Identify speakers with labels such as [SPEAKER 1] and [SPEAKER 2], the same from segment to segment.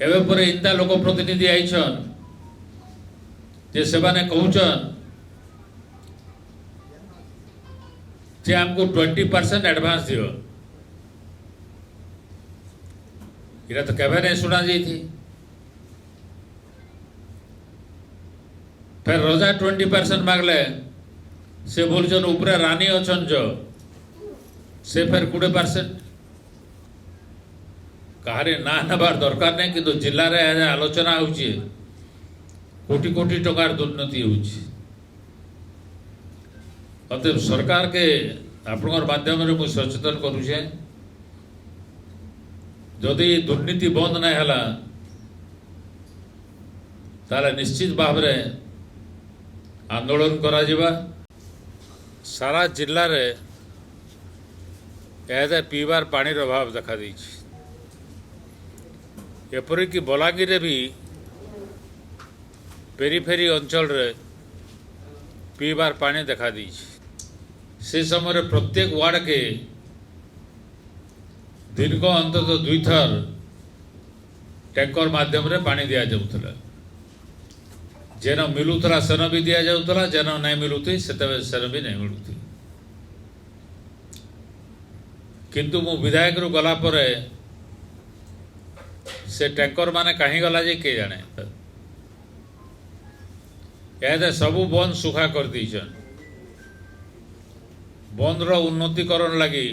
[SPEAKER 1] एवं पर इंता लोक प्रतिनिधि आईछन जे सेबाने कहउछन जे हमको 20% एडवांस दियो। इरा तो केबे नहीं सुना जी थी। फिर रोजा 20% मांगले से बोलछन ऊपर रानी अछन जो से फिर 20% कहारे ना नबार दरकार नहीं कि जिले में आलोचना होची कोटी कोटी टकार दुर्नीति होची। अतएव सरकार के आपनकर माध्यम रे मु सचेतन करूछे जदि दुर्नीति बंद नहीं हला ताले निश्चित भाव रे आंदोलन करा जिबा। सारा जिल्ला रे एदे पीवार पानी रो अभाव देखा दी। एपरिक बलांगीर भी पेरीफेरी अंचल रे पीवार पानी देखा दी। से समय प्रत्येक वार्ड के दिन को अंततः 2 थर टैंकर माध्यम रे पानी दिया जाउतला। जेन मिलुतला सेन भी दिया जाउतला, जेन नहीं मिलुती सेन भी नहीं मिलुती। किंतु मु विधायक रु गला परे से टैंकर माने कहीं गला जे के जाने। एदे सबू बंद सुखा कर दीछन। बंद रो उन्नतिकरण लगी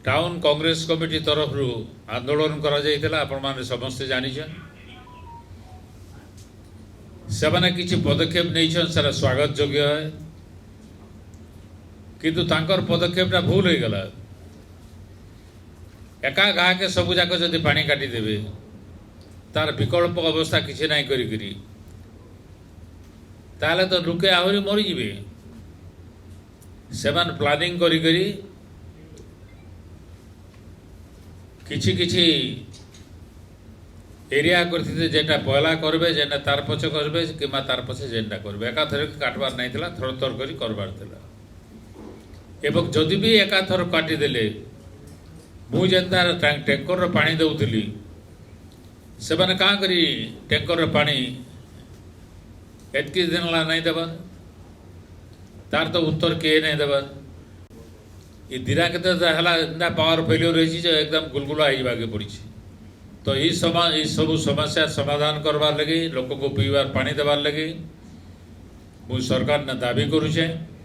[SPEAKER 1] टाउन कांग्रेस कमिटी तरफ रु आंदोलन करा जाइतला। आपण माने समस्त जानि छन। सेमाने किछि पदक्षेप नै छन सारा स्वागत योग्य है। किंतु तांकर पदक्षेपटा भूल हो गला। एका गाँ के सबू जाक जदि पानी काटी देबे तार विकल्प अवस्था किछि नाही करी करी ताले तो लुके आहरी मरी जिबे। सेमान प्लानिंग करी करी किछि किछि एरिया करथिते जेटा पहला करबे जेना तार पछे करबे किमा तार पछे जेनटा करबे एका थर काटबार नाही थिला थर थर करी करबार थिला। एवं जदि भी एका थर काटी देले मु जेनता टैंकर रो पानी दउतली से माने का करी टैंकर रो पानी एतकी दिन ला नहीं देबा तार तो उत्तर के नहीं देबा। ये दिना के हला ना पावर फेलियर रही जो एकदम गुलगुला हो के पड़ी। तो ये सब समस्या समाधान करवार लगी लोक को पीवार पानी देवार लगी मु सरकार ने दाबी करुछे।